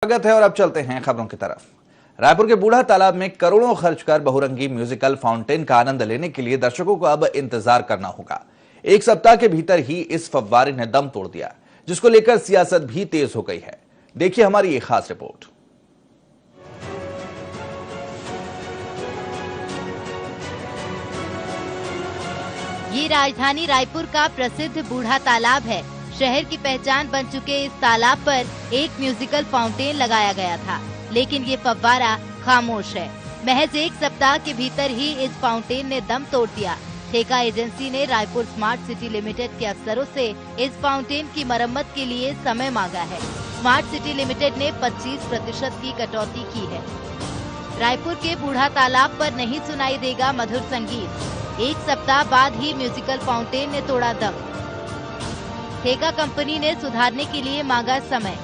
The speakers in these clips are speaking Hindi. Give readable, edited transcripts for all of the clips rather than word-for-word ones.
स्वागत है और अब चलते हैं खबरों की तरफ। रायपुर के बूढ़ा तालाब में करोड़ों खर्च कर बहुरंगी म्यूजिकल फाउंटेन का आनंद लेने के लिए दर्शकों को अब इंतजार करना होगा। एक सप्ताह के भीतर ही इस फव्वारे ने दम तोड़ दिया, जिसको लेकर सियासत भी तेज हो गई है। देखिए हमारी ये खास रिपोर्ट। ये राजधानी रायपुर का प्रसिद्ध बूढ़ा तालाब है। शहर की पहचान बन चुके इस तालाब पर एक म्यूजिकल फाउंटेन लगाया गया था, लेकिन ये फव्वारा खामोश है। महज एक सप्ताह के भीतर ही इस फाउंटेन ने दम तोड़ दिया। ठेका एजेंसी ने रायपुर स्मार्ट सिटी लिमिटेड के अफसरों से इस फाउंटेन की मरम्मत के लिए समय मांगा है। स्मार्ट सिटी लिमिटेड ने 25% की कटौती की है। रायपुर के बूढ़ा तालाब पर नहीं सुनाई देगा मधुर संगीत। एक सप्ताह बाद ही म्यूजिकल फाउंटेन ने तोड़ा दम। ठेका कंपनी ने सुधारने के लिए मांगा समय।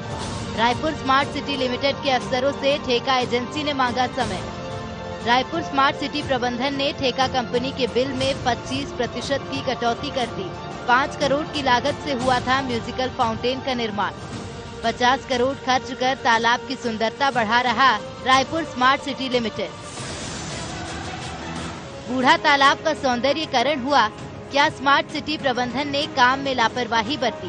रायपुर स्मार्ट सिटी लिमिटेड के अफसरों से ठेका एजेंसी ने मांगा समय। रायपुर स्मार्ट सिटी प्रबंधन ने ठेका कंपनी के बिल में 25% की कटौती कर दी। 5 करोड़ की लागत से हुआ था म्यूजिकल फाउंटेन का निर्माण। 50 करोड़ खर्च कर तालाब की सुंदरता बढ़ा रहा रायपुर स्मार्ट सिटी लिमिटेड। बूढ़ा तालाब का सौंदर्यीकरण हुआ, क्या स्मार्ट सिटी प्रबंधन ने काम में लापरवाही बरती?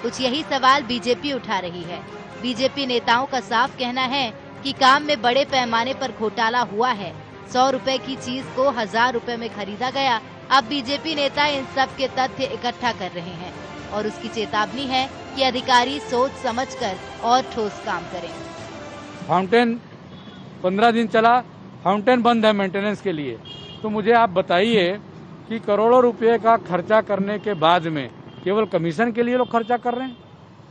कुछ यही सवाल बीजेपी उठा रही है। बीजेपी नेताओं का साफ कहना है कि काम में बड़े पैमाने पर घोटाला हुआ है। 100 रुपए की चीज को 1000 रुपए में खरीदा गया। अब बीजेपी नेता इन सब के तथ्य इकट्ठा कर रहे हैं और उसकी चेतावनी है कि अधिकारी सोच समझकर और ठोस काम करें। फाउंटेन 15 दिन चला, फाउंटेन बंद है मेंटेनेंस के लिए। तो मुझे आप बताइए कि करोड़ों रुपए का खर्चा करने के बाद में केवल कमीशन के लिए लोग खर्चा कर रहे हैं।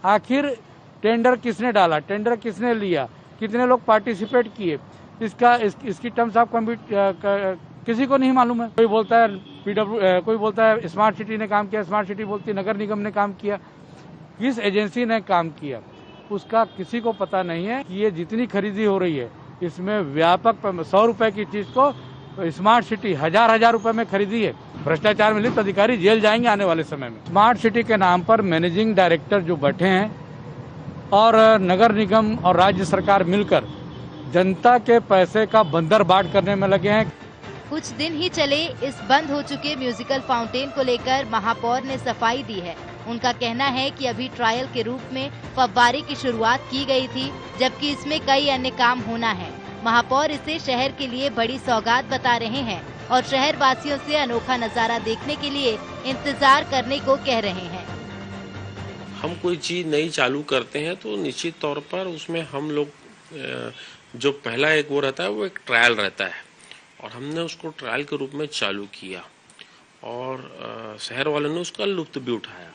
आखिर टेंडर किसने डाला, टेंडर किसने लिया, कितने लोग पार्टिसिपेट किए, इसकी टर्म्स ऑफ किसी को नहीं मालूम है। कोई बोलता है कोई बोलता है स्मार्ट सिटी ने काम किया, स्मार्ट सिटी बोलती है नगर निगम ने काम किया। किस एजेंसी ने काम किया उसका किसी को पता नहीं है। कि ये जितनी खरीदी हो रही है इसमें व्यापक 100 रुपए की चीज को स्मार्ट सिटी हजार रुपए में खरीदी है। भ्रष्टाचार में लिप्त अधिकारी जेल जाएंगे आने वाले समय में। स्मार्ट सिटी के नाम पर मैनेजिंग डायरेक्टर जो बैठे हैं और नगर निगम और राज्य सरकार मिलकर जनता के पैसे का बंदरबाट करने में लगे हैं। कुछ दिन ही चले इस बंद हो चुके म्यूजिकल फाउंटेन को लेकर महापौर ने सफाई दी है। उनका कहना है कि अभी ट्रायल के रूप में फव्वारे की शुरुआत की गई थी, जबकि इसमें कई अन्य काम होना है। महापौर इसे शहर के लिए बड़ी सौगात बता रहे हैं और शहर वासियों से अनोखा नजारा देखने के लिए इंतजार करने को कह रहे हैं। हम कोई चीज नई चालू करते हैं तो निश्चित तौर पर उसमें हम लोग जो पहला एक वो रहता है वो एक ट्रायल रहता है और हमने उसको ट्रायल के रूप में चालू किया और शहर वालों ने उसका लुत्फ भी उठाया।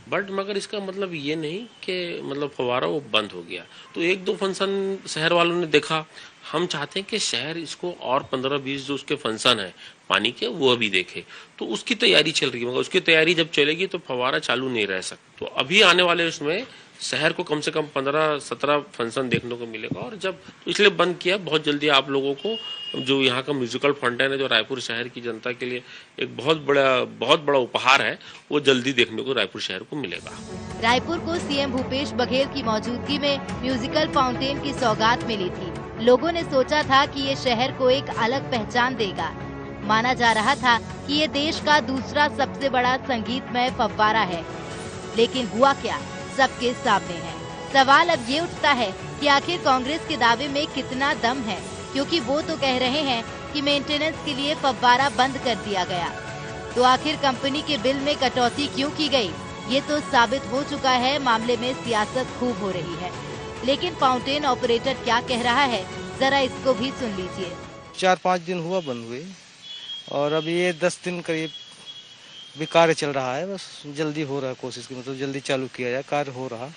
बट मगर इसका मतलब ये नहीं कि मतलब फव्वारा वो बंद हो गया। तो 1-2 फंक्शन शहर वालों ने देखा। हम चाहते हैं कि शहर इसको और 15-20 जो उसके फंक्शन है पानी के वो भी देखे। तो उसकी तैयारी चल रही है, मगर उसकी तैयारी जब चलेगी तो फव्वारा चालू नहीं रह सकता। तो अभी आने वाले उसमें शहर को कम से कम 15-17 फंक्शन देखने को मिलेगा। और जब तो इसलिए बंद किया, बहुत जल्दी आप लोगों को जो यहाँ का म्यूजिकल फाउंटेन है जो रायपुर शहर की जनता के लिए एक बहुत बड़ा उपहार है, वो जल्दी देखने को रायपुर शहर को मिलेगा। रायपुर को सीएम भूपेश बघेल की मौजूदगी में म्यूजिकल फाउंटेन की सौगात मिली थी। लोगों ने सोचा था कि ये शहर को एक अलग पहचान देगा। माना जा रहा था कि ये देश का दूसरा सबसे बड़ा संगीतमय फव्वारा है, लेकिन हुआ क्या सबके सामने है। सवाल अब ये उठता है कि आखिर कांग्रेस के दावे में कितना दम है, क्योंकि वो तो कह रहे हैं कि मेंटेनेंस के लिए फव्वारा बंद कर दिया गया। तो आखिर कंपनी के बिल में कटौती क्यों की गई, ये तो साबित हो चुका है। मामले में सियासत खूब हो रही है, लेकिन फाउंटेन ऑपरेटर क्या कह रहा है, जरा इसको भी सुन लीजिए। 4-5 दिन हुआ बंद हुए और अभी ये 10 दिन करीब भी कार्य चल रहा है। बस जल्दी हो रहा है, कोशिश की मतलब जल्दी चालू किया जाए। कार्य हो रहा,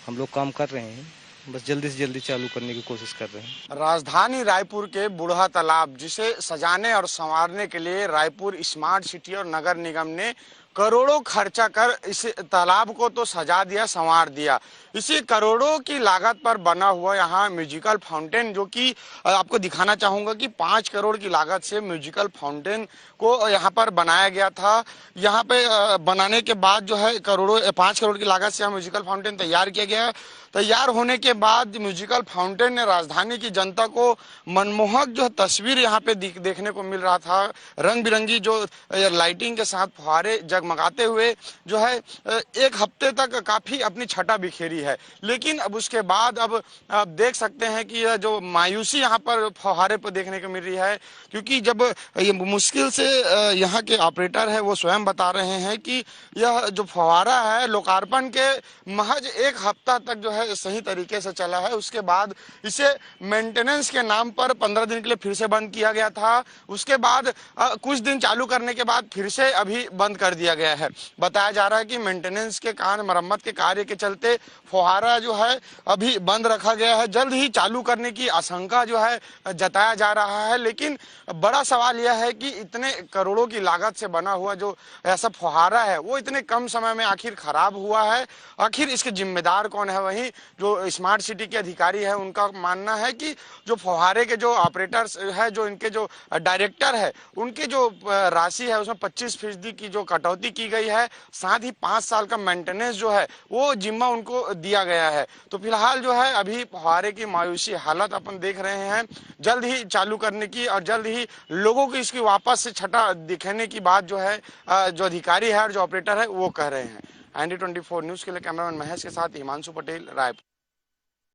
हम लोग काम कर रहे हैं, बस जल्दी से जल्दी चालू करने की कोशिश कर रहे हैं। राजधानी रायपुर के बूढ़ा तालाब, जिसे सजाने और संवारने के लिए रायपुर स्मार्ट सिटी और नगर निगम ने करोड़ों खर्चा कर इस तालाब को तो सजा दिया, संवार दिया। इसी करोड़ों की लागत पर बना हुआ यहाँ म्यूजिकल फाउंटेन, जो कि आपको दिखाना चाहूंगा कि 5 करोड़ की लागत से म्यूजिकल फाउंटेन को यहाँ पर बनाया गया था। यहाँ पे बनाने के बाद जो है 5 करोड़ की लागत से यहाँ म्यूजिकल फाउंटेन तैयार किया गया। तैयार होने के बाद म्यूजिकल फाउंटेन ने राजधानी की जनता को मनमोहक जो तस्वीर यहाँ पे देखने को मिल रहा था। रंग बिरंगी जो लाइटिंग के साथ फुहारे जगमगाते हुए जो है एक हफ्ते तक काफी अपनी छटा बिखेरी है। लेकिन अब उसके बाद अब आप देख सकते हैं कि यह जो मायूसी यहाँ पर फुहारे पर देखने को मिल रही है, क्योंकि जब ये मुश्किल से यहाँ के ऑपरेटर है वो स्वयं बता रहे हैं कि यह जो फुहारा है लोकार्पण के महज 1 हफ्ता तक जो है सही तरीके से चला है। उसके बाद इसे मेंटेनेंस के नाम पर 15 दिन के लिए फिर से बंद किया गया था। उसके बाद कुछ दिन चालू करने के बाद फिर से अभी बंद कर दिया गया है। बताया जा रहा है कि मेंटेनेंस के कारण, मरम्मत के कार्य के चलते फुहारा जो है अभी बंद रखा गया है। जल्द ही चालू करने की आशंका जो है जताया जा रहा है। लेकिन बड़ा सवाल यह है कि इतने करोड़ों की लागत से बना हुआ जो ऐसा फुहारा है वो इतने कम समय में आखिर खराब हुआ है। आखिर इसके जिम्मेदार कौन है? वहीं जो स्मार्ट सिटी के अधिकारी है उनका मानना है कि जो फुहारे के जो ऑपरेटर्स है, जो इनके जो डायरेक्टर है, उनके जो राशि है उसमें 25% की जो कटौती की गई है। साथ ही 5 साल का मेंटेनेंस जो है वो जिम्मा उनको दिया गया है। तो फिलहाल जो है अभी फुहारे की मायूसी हालत अपन देख रहे हैं। जल्द ही चालू करने की और जल्द ही लोगों को इसकी वापस से छटा दिखाने की बात जो है जो अधिकारी है और जो ऑपरेटर है वो कह रहे हैं। ND24 न्यूज के लिए कैमरामैन महेश के साथ हिमांशु पटेल, रायपुर।